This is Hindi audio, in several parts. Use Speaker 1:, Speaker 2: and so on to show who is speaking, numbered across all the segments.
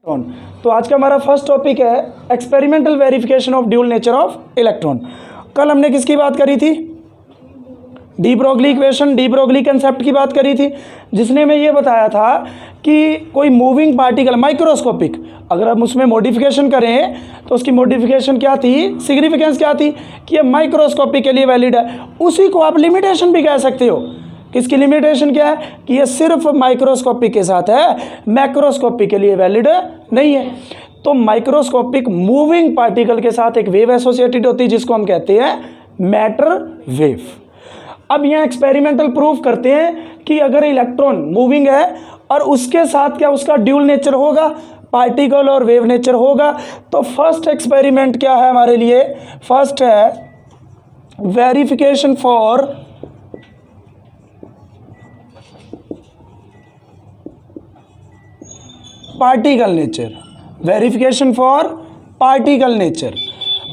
Speaker 1: तो आज का हमारा फर्स्ट टॉपिक है experimental verification of dual nature of electron. कल हमने किसकी बात करी थी? D Broglie equation, de Broglie concept की बात करी थी, जिसने हमें ये बताया था कि कोई मूविंग पार्टिकल माइक्रोस्कोपिक, अगर हम उसमें मॉडिफिकेशन करें तो उसकी मॉडिफिकेशन क्या थी, सिग्निफिकेंस क्या थी कि ये माइक्रोस्कोपिक के लिए वैलिड है। उसी को आप लिमिटेशन भी कह सकते हो। किसकी लिमिटेशन क्या है कि ये सिर्फ माइक्रोस्कोपिक के साथ है, मैक्रोस्कोपिक के लिए वैलिड नहीं है। तो माइक्रोस्कोपिक मूविंग पार्टिकल के साथ एक वेव एसोसिएटेड होती है जिसको हम कहते हैं मैटर वेव। अब यहाँ एक्सपेरिमेंटल प्रूफ करते हैं कि अगर इलेक्ट्रॉन मूविंग है और उसके साथ क्या उसका ड्यूल नेचर होगा, पार्टिकल और वेव नेचर होगा। तो फर्स्ट एक्सपेरिमेंट क्या है हमारे लिए? फर्स्ट है verification for particle nature. Verification for particle nature.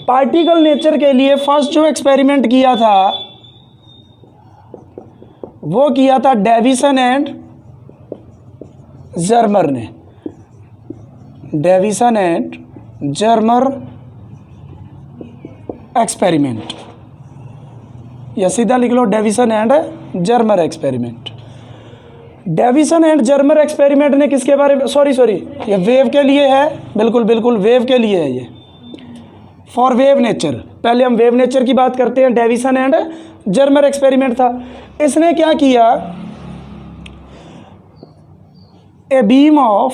Speaker 1: Particle nature के लिए फर्स्ट जो एक्सपेरिमेंट किया था वो किया था डेविसन एंड जर्मर ने। डेविसन एंड जर्मर एक्सपेरिमेंट, या सीधा लिख लो Davisson and Germer experiment. Davisson and Germer experiment ने किसके बारे में, सॉरी ये वेव के लिए है, बिल्कुल वेव के लिए है ये, फॉर वेव नेचर। पहले हम वेव नेचर की बात करते हैं। डेविसन एंड जर्मर एक्सपेरिमेंट था। इसने क्या किया, a beam of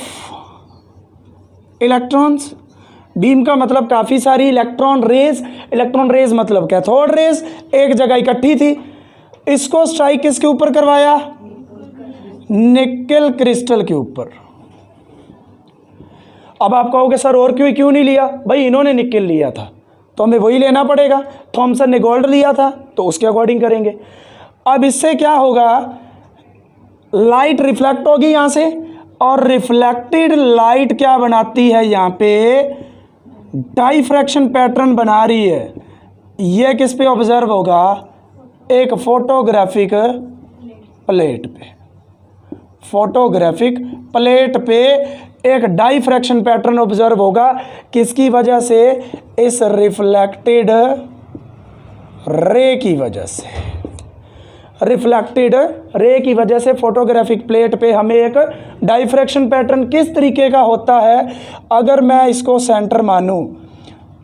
Speaker 1: electrons, beam का मतलब काफ़ी सारी इलेक्ट्रॉन रेज मतलब कैथोड रेज एक जगह इकट्ठी थी। इसको स्ट्राइक किसके ऊपर करवाया? निकेल क्रिस्टल के ऊपर। अब आप कहोगे सर और क्यों नहीं लिया? भाई इन्होंने निकेल लिया था तो हमें वही लेना पड़ेगा। थॉमसन ने गोल्ड लिया था तो उसके अकॉर्डिंग करेंगे। अब इससे क्या होगा, लाइट रिफ्लेक्ट होगी यहाँ से, और रिफ्लेक्टेड लाइट क्या बनाती है, यहाँ पे डाइफ्रैक्शन पैटर्न बना रही है। ये किस पे ऑब्जर्व होगा? एक फोटोग्राफिक प्लेट पे। फोटोग्राफिक प्लेट पे एक डाइफ्रैक्शन पैटर्न ऑब्जर्व होगा। किसकी वजह से? इस रिफ्लेक्टेड रे की वजह से। रिफ्लेक्टेड रे की वजह से फोटोग्राफिक प्लेट पे हमें एक डाइफ्रैक्शन पैटर्न किस तरीके का होता है, अगर मैं इसको सेंटर मानूं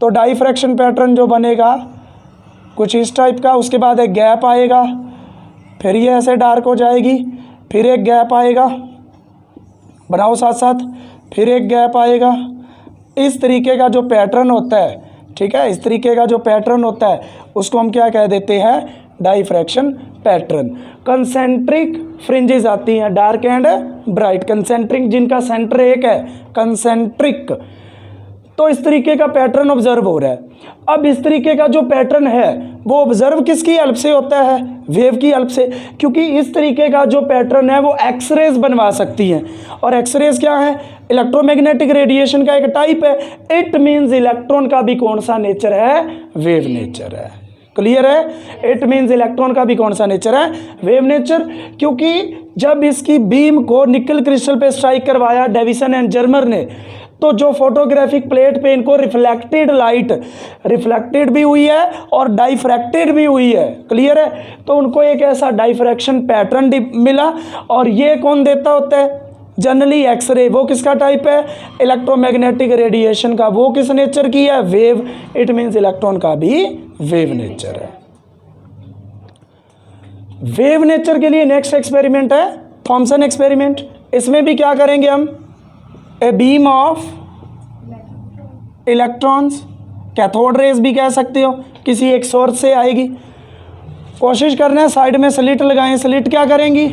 Speaker 1: तो डाइफ्रैक्शन पैटर्न जो बनेगा कुछ इस टाइप का। उसके बाद एक गैप आएगा, फिर ये ऐसे डार्क हो जाएगी, फिर एक गैप आएगा, बनाओ साथ साथ, फिर एक गैप आएगा। इस तरीके का जो पैटर्न होता है, ठीक है, इस तरीके का जो पैटर्न होता है उसको हम क्या कह देते हैं? Diffraction pattern. कंसेंट्रिक फ्रिंजेस आती हैं, डार्क एंड ब्राइट। कंसेंट्रिक जिनका सेंटर एक है, कंसेंट्रिक। तो इस तरीके का पैटर्न ऑब्जर्व हो रहा है। अब इस तरीके का जो पैटर्न है वो ऑब्जर्व किसकी हेल्प से होता है? वेव की हेल्प से, क्योंकि इस तरीके का जो पैटर्न है वो एक्सरेज बनवा सकती हैं। और एक्सरेज क्या है? इलेक्ट्रोमैग्नेटिक रेडिएशन का एक टाइप है। इट मीन्स इलेक्ट्रॉन का भी कौन सा नेचर है? वेव नेचर है। क्लियर है? इट मीन्स इलेक्ट्रॉन का भी कौन सा नेचर है? Wave nature. क्योंकि जब इसकी बीम को निकेल क्रिस्टल पे स्ट्राइक करवाया डेविसन एंड जर्मर ने, तो जो फोटोग्राफिक प्लेट पे इनको रिफ्लेक्टेड लाइट रिफ्लेक्टेड भी हुई है और डाइफ्रैक्टेड भी हुई है। क्लियर है? तो उनको एक ऐसा डाइफ्रैक्शन पैटर्न मिला। और ये कौन देता होता है? Generally x-ray. वो किसका टाइप है? इलेक्ट्रोमैग्नेटिक रेडिएशन का। वो किस नेचर की है? वेव। इट मीन्स इलेक्ट्रॉन का भी वेव नेचर है। वेव नेचर के लिए नेक्स्ट एक्सपेरिमेंट है थॉमसन एक्सपेरिमेंट। इसमें भी क्या करेंगे हम? A beam of electrons, cathode rays भी कह सकते हो, किसी एक सोर्स से आएगी। कोशिश करना है साइड में स्लिट लगाएं। स्लिट क्या करेंगी?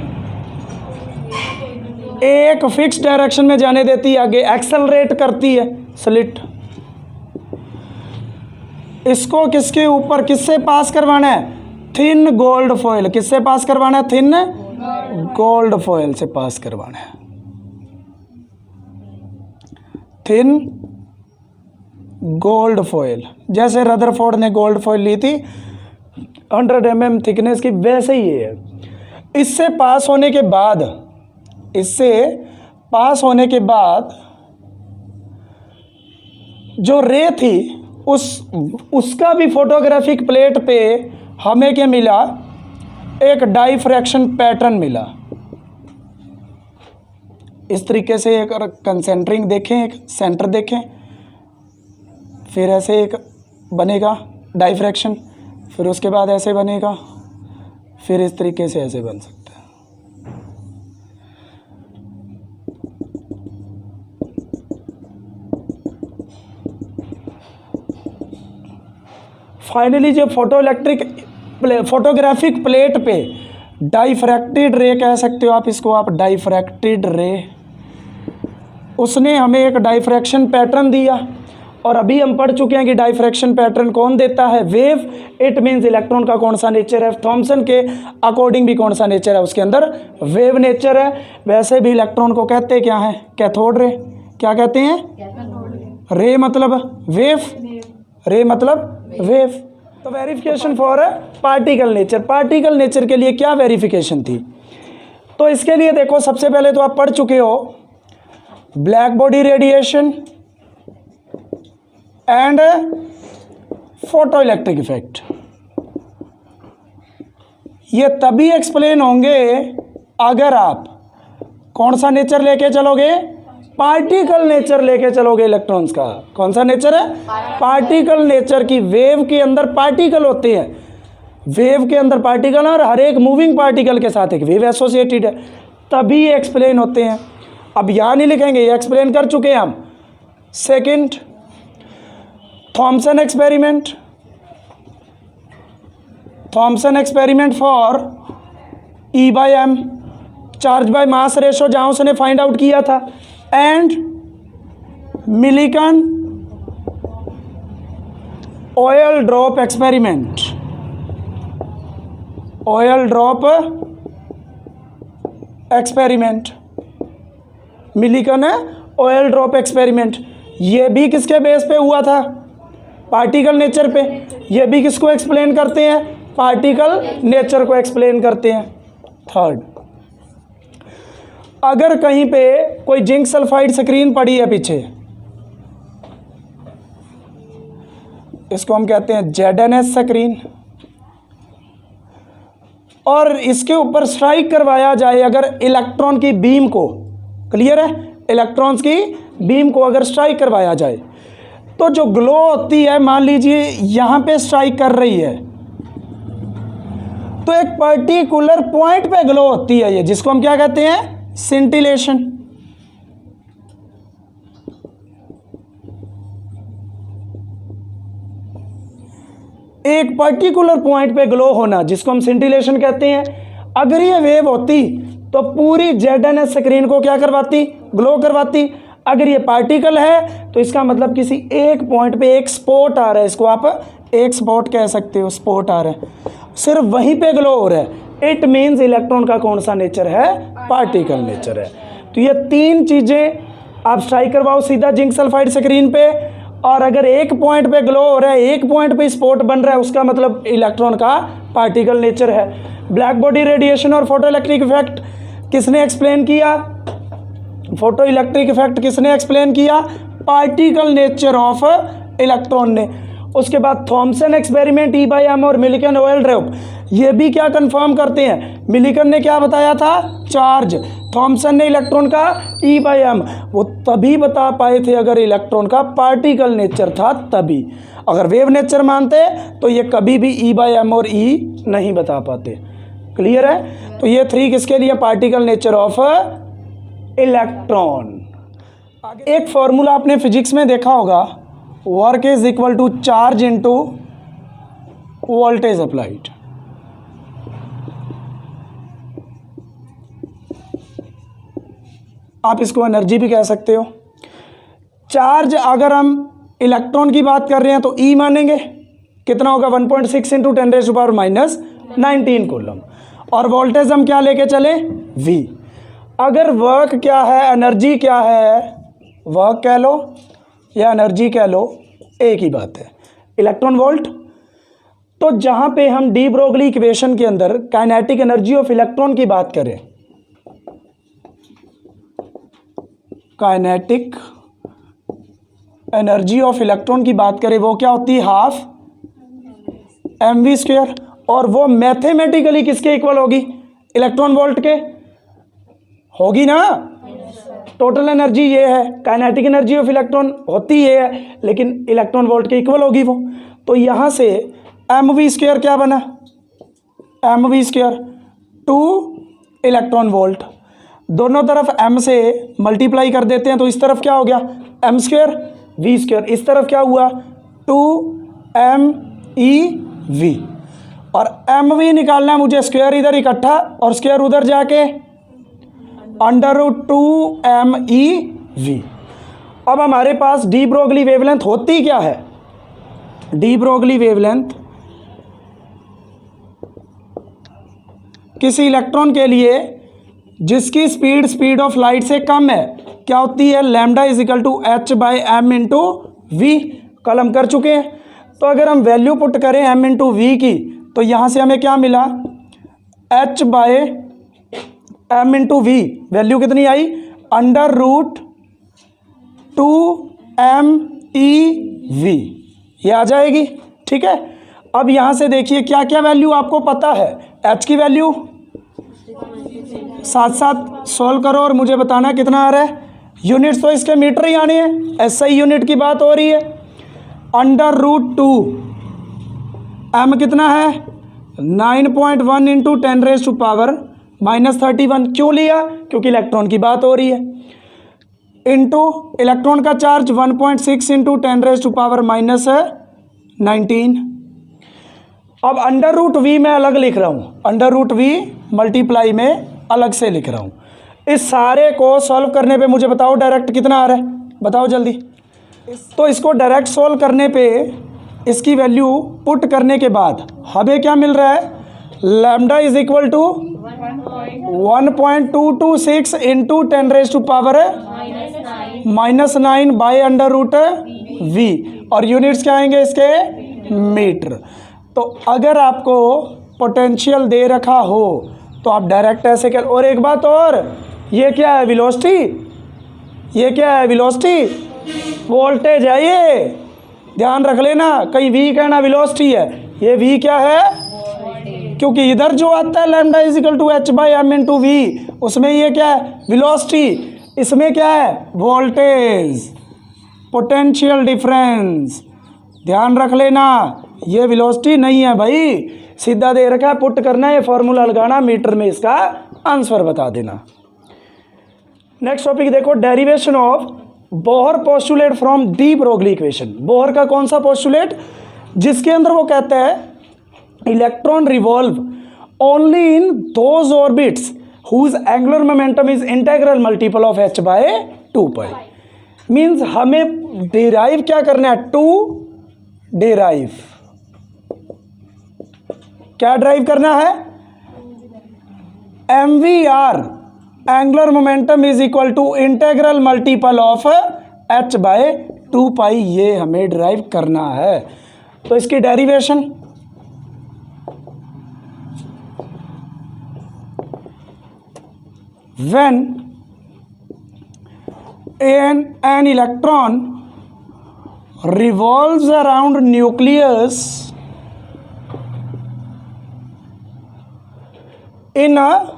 Speaker 1: एक फिक्स डायरेक्शन में जाने देती है, आगे एक्सेलरेट करती है स्लिट। इसको किसके ऊपर, किससे पास करवाना है? Thin gold foil. किससे पास करवाना है? थिन गोल्ड फॉयल से पास करवाना है। थिन गोल्ड फॉयल, जैसे रदरफोर्ड ने गोल्ड फॉयल ली थी 100 mm थिकनेस की, वैसे ही है। इससे पास होने के बाद जो रे थी उसका भी फोटोग्राफिक प्लेट पे हमें क्या मिला, एक डाइफ्रैक्शन पैटर्न मिला। इस तरीके से एक कंसेंट्रिंग देखें, एक सेंटर देखें, फिर ऐसे एक बनेगा डाइफ्रैक्शन, फिर उसके बाद ऐसे बनेगा, फिर इस तरीके से ऐसे बन सकता है। फाइनली जो फोटोग्राफिक प्लेट पे डाइफ्रैक्टेड रे कह सकते हो आप इसको, आप डाइफ्रैक्टेड रे, उसने हमें एक डाइफ्रैक्शन पैटर्न दिया। और अभी हम पढ़ चुके हैं कि डाइफ्रैक्शन पैटर्न कौन देता है, वेव। इट मीन्स इलेक्ट्रॉन का कौन सा नेचर है, थॉमसन के अकॉर्डिंग भी कौन सा नेचर है, उसके अंदर वेव नेचर है। वैसे भी इलेक्ट्रॉन को कहते क्या है, कैथोड रे। क्या कहते हैं, रे मतलब वेव, रे मतलब वेव। तो verification for particle nature, particle nature के लिए क्या वेरिफिकेशन थी, तो इसके लिए देखो सबसे पहले तो आप पढ़ चुके हो black body radiation and photo electric effect. ये तभी एक्सप्लेन होंगे अगर आप कौन सा नेचर लेके चलोगे, पार्टिकल नेचर लेके चलोगे इलेक्ट्रॉन्स का। कौन सा नेचर है, पार्टिकल नेचर की। वेव के अंदर पार्टिकल होते हैं, वेव के अंदर पार्टिकल, और हर एक मूविंग पार्टिकल के साथ एक वेव एसोसिएटेड है, तभी एक्सप्लेन होते हैं। अब यहाँ नहीं लिखेंगे, ये एक्सप्लेन कर चुके हैं हम। Second, Thomson experiment, Thomson experiment for E/m, charge by mass ratio, जहाँ उसने फाइंड आउट किया था, and Millikan oil drop experiment, oil drop experiment, Millikan oil drop experiment. ये भी किसके बेस पे हुआ था, पार्टिकल नेचर पे। ये भी किसको एक्सप्लेन करते हैं, पार्टिकल नेचर को एक्सप्लेन करते हैं। थर्ड, अगर कहीं पे कोई जिंक सल्फाइड स्क्रीन पड़ी है पीछे, इसको हम कहते हैं ZNS स्क्रीन, और इसके ऊपर स्ट्राइक करवाया जाए अगर इलेक्ट्रॉन की बीम को, क्लियर है, इलेक्ट्रॉन्स की बीम को अगर स्ट्राइक करवाया जाए, तो जो ग्लो होती है, मान लीजिए यहां पे स्ट्राइक कर रही है, तो एक पर्टिकुलर पॉइंट पे ग्लो होती है ये, जिसको हम क्या कहते हैं, सिंटिलेशन। एक पर्टिकुलर पॉइंट पे ग्लो होना, जिसको हम सिंटिलेशन कहते हैं। अगर ये वेव होती तो पूरी ZNS स्क्रीन को क्या करवाती, ग्लो करवाती। अगर ये पार्टिकल है तो इसका मतलब किसी एक पॉइंट पे एक स्पॉट आ रहा है, इसको आप एक स्पॉट कह सकते हो, स्पॉट आ रहा है, सिर्फ वहीं पे ग्लो हो रहा है। इट मीन्स इलेक्ट्रॉन का कौन सा नेचर है, पार्टिकल नेचर है। तो ये तीन चीज़ें आप स्ट्राइक करवाओ सीधा जिंक सल्फाइड स्क्रीन पे, और अगर एक पॉइंट पे ग्लो हो रहा है, एक पॉइंट पे स्पॉट बन रहा है, उसका मतलब इलेक्ट्रॉन का पार्टिकल नेचर है। ब्लैक बॉडी रेडिएशन और फोटो इलेक्ट्रिक इफेक्ट किसने एक्सप्लेन किया, फोटो इलेक्ट्रिक इफेक्ट किसने एक्सप्लेन किया, पार्टिकल नेचर ऑफ इलेक्ट्रॉन ने। उसके बाद थॉमसन एक्सपेरिमेंट, E/m और मिलिकन ऑयल ड्रॉप, ये भी क्या कंफर्म करते हैं। मिलिकन ने क्या बताया था, चार्ज, थॉमसन ने इलेक्ट्रॉन का E/m। वो तभी बता पाए थे अगर इलेक्ट्रॉन का पार्टिकल नेचर था तभी। अगर वेव नेचर मानते तो ये कभी भी E/m और E नहीं बता पाते। क्लियर है। तो ये 3 किसके लिए, पार्टिकल नेचर ऑफ इलेक्ट्रॉन। एक फॉर्मूला आपने फिजिक्स में देखा होगा, work is equal to charge into voltage applied. आप इसको एनर्जी भी कह सकते हो। चार्ज अगर हम इलेक्ट्रॉन की बात कर रहे हैं तो E मानेंगे, कितना होगा 1.6 इंटू 10⁻⁻19 कूलम। और वोल्टेज हम क्या लेके चले, V। अगर वर्क क्या है, एनर्जी क्या है, वर्क कह लो या एनर्जी कह लो, एक ही बात है, इलेक्ट्रॉन वोल्ट। तो जहां पे हम डी ब्रोगली इक्वेशन के अंदर काइनेटिक एनर्जी ऑफ इलेक्ट्रॉन की बात करें, काइनेटिक एनर्जी ऑफ इलेक्ट्रॉन की बात करें वो क्या होती है, हाफ mv², और वो मैथमेटिकली किसके इक्वल होगी, इलेक्ट्रॉन वोल्ट के होगी ना। टोटल एनर्जी ये है, काइनेटिक एनर्जी ऑफ इलेक्ट्रॉन होती ये है, लेकिन इलेक्ट्रॉन वोल्ट के इक्वल होगी वो। तो यहाँ से mv² क्या बना, mv², 2 इलेक्ट्रॉन वोल्ट, दोनों तरफ m से मल्टीप्लाई कर देते हैं तो इस तरफ क्या हो गया m², v², इस तरफ क्या हुआ 2mev, और mv निकालना है मुझे, स्क्वायर इधर इकट्ठा और स्क्वायर उधर जाके √2mev। अब हमारे पास डी ब्रोगली वेवलेंथ होती क्या है, डी ब्रोगली वेवलेंथ किसी इलेक्ट्रॉन के लिए जिसकी स्पीड ऑफ लाइट से कम है क्या होती है, लैम्डा h/m इंटू वी, कल हम कर चुके हैं। तो अगर हम वैल्यू पुट करें m इंटू वी की तो यहाँ से हमें क्या मिला, h/m इंटू वी वैल्यू कितनी आई, √2mev, ये आ जाएगी। ठीक है, अब यहाँ से देखिए क्या क्या वैल्यू आपको पता है, h की वैल्यू साथ साथ सोल्व करो और मुझे बताना कितना आ रहा है। यूनिट्स तो इसके मीटर ही आने हैं, एसआई यूनिट की बात हो रही है। √2 m कितना है 9.1 इंटू 10⁻⁻31, क्यों लिया, क्योंकि इलेक्ट्रॉन की बात हो रही है, इंटू इलेक्ट्रॉन का चार्ज 1.6 इंटू 10⁻⁻19। अब √v मैं अलग लिख रहा हूँ, √v मल्टीप्लाई में अलग से लिख रहा हूँ। इस सारे को सॉल्व करने पे मुझे बताओ डायरेक्ट कितना आ रहा है, बताओ जल्दी। तो इसको डायरेक्ट सॉल्व करने पे इसकी वैल्यू पुट करने के बाद हमें क्या मिल रहा है, lambda is equal to 1.226 into 10⁻⁻9 by √v, और यूनिट्स क्या आएंगे इसके, मीटर। तो अगर आपको पोटेंशियल दे रखा हो तो आप डायरेक्ट ऐसे कर। और एक बात और, ये क्या है वेलोसिटी, ये क्या है वेलोसिटी, वोल्टेज है ये, ध्यान रख लेना, कहीं v कहना वेलोसिटी है, ये v क्या है, क्योंकि इधर जो आता है lambda is equal to h/m into V, उसमें ये क्या है वेलोसिटी, इसमें क्या है वोल्टेज, पोटेंशियल डिफरेंस, ध्यान रख लेना, ये वेलोसिटी नहीं है भाई, सीधा दे रखा है, पुट करना है, ये फॉर्मूला लगाना, मीटर में इसका आंसर बता देना। नेक्स्ट टॉपिक देखो, derivation of Bohr postulate from de Broglie equation. Bohr का कौन सा पोस्टुलेट, जिसके अंदर वो कहता है electron revolve only in those orbits whose angular momentum is integral multiple of h/2π। Means हमें डिराइव क्या करना है, टू डिराइव, क्या ड्राइव करना है, mvr angular momentum is equal to integral multiple of h/2π, ये हमें ड्राइव करना है। तो इसकी derivation, when an electron revolves around nucleus in a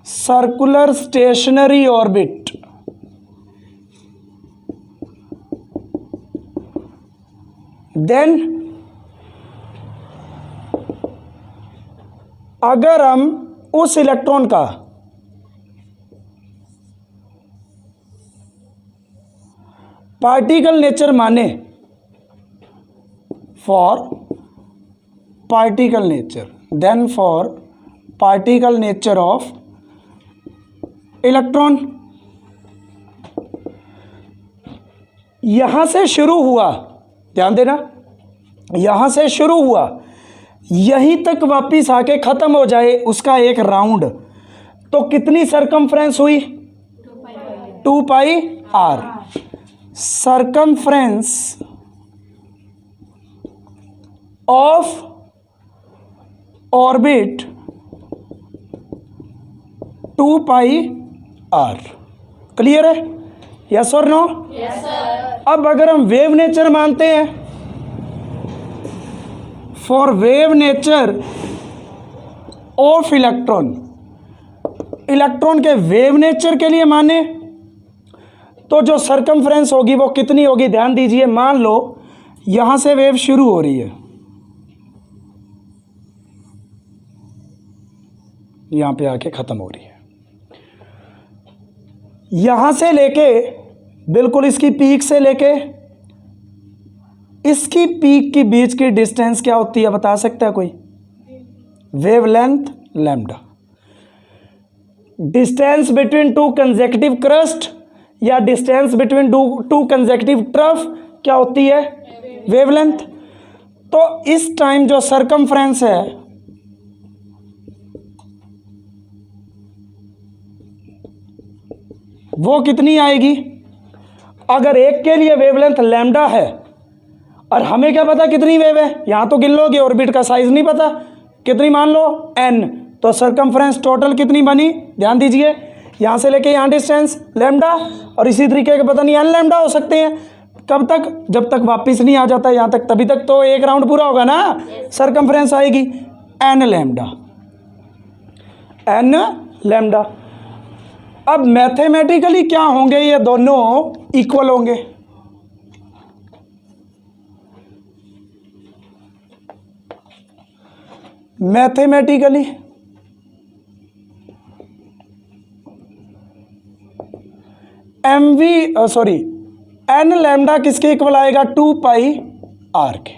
Speaker 1: circular stationary orbit, then अगर हम उस इलेक्ट्रॉन का पार्टिकल नेचर माने, for particle nature, then for particle nature of electron, यहां से शुरू हुआ, ध्यान देना, यहां से शुरू हुआ, यहीं तक वापिस आके खत्म हो जाए उसका एक राउंड, तो कितनी सरकमफ्रेंस हुई, 2πr। Circumference of orbit 2πr, clear है। यस और नो?
Speaker 2: Yes sir.
Speaker 1: अब अगर हम वेव नेचर मानते हैं, for wave nature of electron, electron के वेव नेचर के लिए माने तो जो सरकमफ्रेंस होगी वो कितनी होगी? ध्यान दीजिए, मान लो यहां से वेव शुरू हो रही है, यहां पे आके खत्म हो रही है, यहां से लेके बिल्कुल इसकी पीक से लेके इसकी पीक के बीच की डिस्टेंस क्या होती है, बता सकता है कोई? Wavelength lambda. Distance between two consecutive crest या distance between two consecutive trough क्या होती है? वेवलेंथ। तो इस टाइम जो सरकमफ्रेंस है वो कितनी आएगी? अगर एक के लिए वेवलेंथ लैम्डा है और हमें क्या पता कितनी वेव है, यहां तो गिन लोगे, ऑर्बिट का साइज नहीं पता, कितनी मान लो n, तो सरकमफ्रेंस टोटल कितनी बनी? ध्यान दीजिए, यहां से लेके यहां डिस्टेंस लैम्डा, और इसी तरीके के पता नहीं n लैम्डा हो सकते हैं। कब तक? जब तक वापस नहीं आ जाता यहां तक, तभी तक तो एक राउंड पूरा होगा ना। सरकमफ्रेंस आएगी n लैम्डा, n लैम्डा। अब मैथमेटिकली क्या होंगे? ये दोनों इक्वल होंगे। मैथमेटिकली एन लैम्डा किसके इक्वल आएगा? 2 पाई आर के।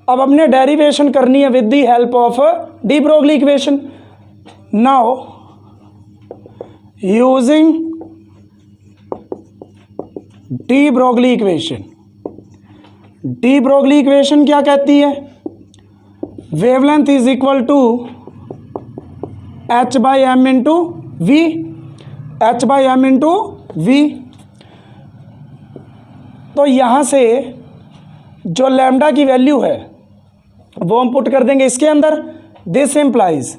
Speaker 1: अब हमने डेरिवेशन करनी है with the help of de Broglie equation. Now using de Broglie equation, de Broglie equation क्या कहती है? Wavelength is equal to h by M into V, h by M into V. तो यहां से जो लैम्डा की वैल्यू है वो हम पुट कर देंगे इसके अंदर। दिस इम्प्लाइज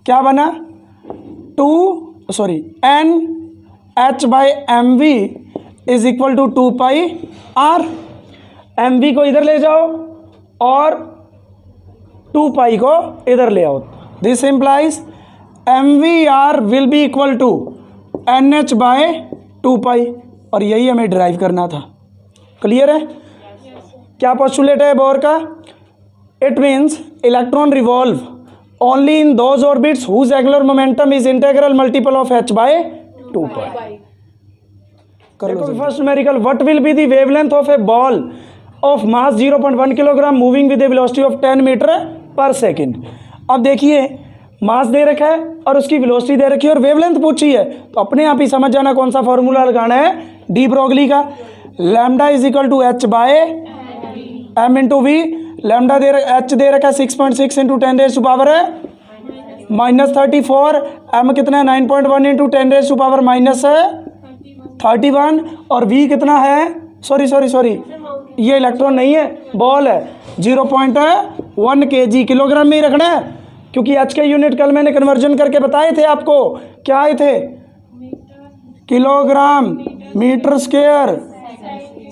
Speaker 1: क्या बना? N h by M V is equal to 2 pi R. M V को इधर ले जाओ और 2 पाई को इधर ले आओ। This implies M V R will be equal to N H by 2 pi, और यही हमें ड्राइव करना था। क्लियर है? क्या पोस्टुलेट है बोर का? It means electron revolve only in those orbits whose angular momentum is integral multiple of h by 2 pi. First numerical, what will be the wavelength of a ball of mass 0.1 kilogram moving with a velocity of 10 metre per second. अब देखिए, मास दे रखा है और उसकी वेलोसिटी दे रखी है और वेवलेंथ पूछी है, तो अपने आप ही समझ जाना कौन सा फॉर्मूला लगाना है, डी ब्रोगली का। Lambda is equal to h by M into V. Lambda h दे रखा है 6.6 इंटू 10 रेज़ टू पावर है -34। m कितना है? 9.1 इंटू 10 रेज़ टू पावर -31। और v कितना है? सॉरी ये इलेक्ट्रॉन नहीं है, बॉल है। 0.1 kg, किलोग्राम में ही रखना है, क्योंकि h के यूनिट कल मैंने कन्वर्जन करके बताए थे आपको। क्या आए थे? Kilogram, metre square,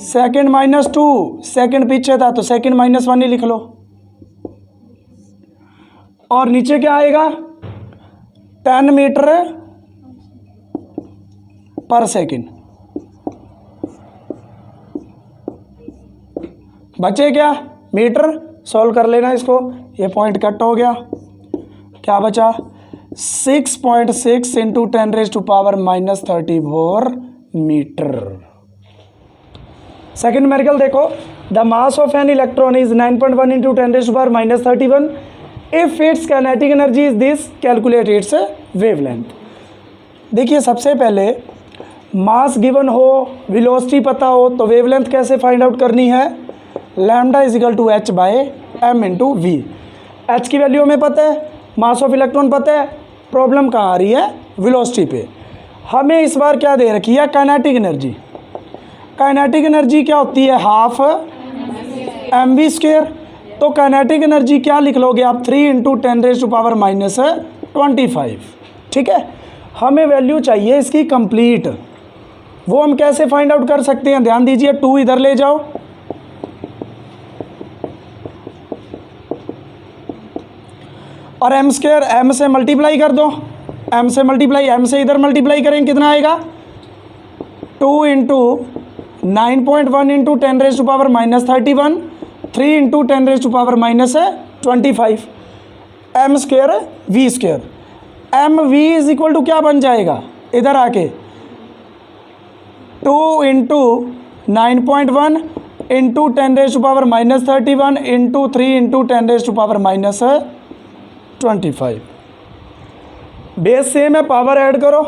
Speaker 1: second -2, second पीछे था तो सेकंड -1 ही लिख लो। और नीचे क्या आएगा? 10 मीटर पर सेकंड। बचे क्या? मीटर। सॉल्व कर लेना इसको, ये पॉइंट कट हो गया। क्या बचा? 6.6 into 10 raise to power -34 metre. Second numerical देखो, the mass of an electron is 9.1 into 10 raise to power -31 if its kinetic energy is this, calculate its wavelength. देखिए, सबसे पहले मास गिवन हो, वेलोसिटी पता हो, तो वेवलेंथ कैसे फाइंड आउट करनी है? Lambda is equal to h by M into V. H की वैल्यू हमें पता है, मास ऑफ इलेक्ट्रॉन पता है, प्रॉब्लम कहाँ आ रही है? वेलोसिटी पे। हमें इस बार क्या दे रखी है? Kinetic energy. काइनेटिक एनर्जी क्या होती है? Half M V square. तो काइनेटिक एनर्जी क्या लिख लोगे आप? 3 इंटू 10 रेज़ टू पावर -25। ठीक है, हमें वैल्यू चाहिए इसकी कंप्लीट। वो हम कैसे फाइंड आउट कर सकते हैं, ध्यान दीजिए, 2 इधर ले जाओ और m स्क्वायर m से मल्टीप्लाई कर दो, m से मल्टीप्लाई, m से इधर मल्टीप्लाई करेंगे कितना आएगा, 2 into 9.1 into 10⁻⁻31, 3 into 10⁻⁻25 m square v square. M V is equal to क्या बन जाएगा, इधर आके 2 into 9.1 into 10⁻⁻31 into 3 into 10⁻⁻25। Base same है, पावर ऐड करो,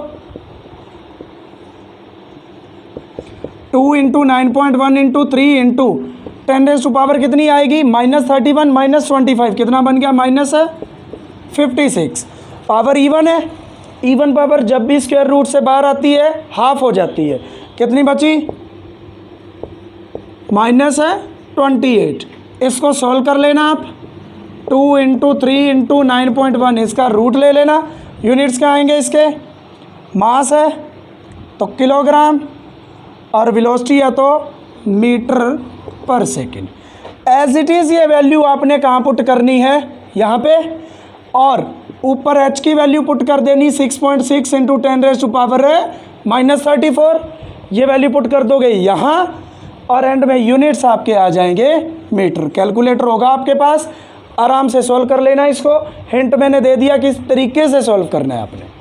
Speaker 1: 2 इंटू 9.1 इंटू 3 इंटू 10⁻⁻ कितनी आएगी, -31 -25 कितना बन गया, -56। पावर इवन है, इवन पावर जब भी स्क्वायर रूट से बाहर आती है हाफ हो जाती है, कितनी बची, -28। इसको सॉल्व कर लेना आप, 2 इंटू 3 इंटू 9.1 इसका रूट ले लेना। यूनिट्स क्या आएंगे इसके, मास है तो किलोग्राम और वेलोसिटी है तो metre per second. As it is ये वैल्यू आपने कहाँ पुट करनी है, यहाँ पे, और ऊपर h की वैल्यू पुट कर देनी 6.6 इंटू 10⁻⁻34, ये वैल्यू पुट कर दोगे यहाँ और एंड में यूनिट्स आपके आ जाएंगे मीटर। कैलकुलेटर होगा आपके पास, आराम से सॉल्व कर लेना इसको, हिंट मैंने दे दिया किस तरीके से सॉल्व करना है आपने।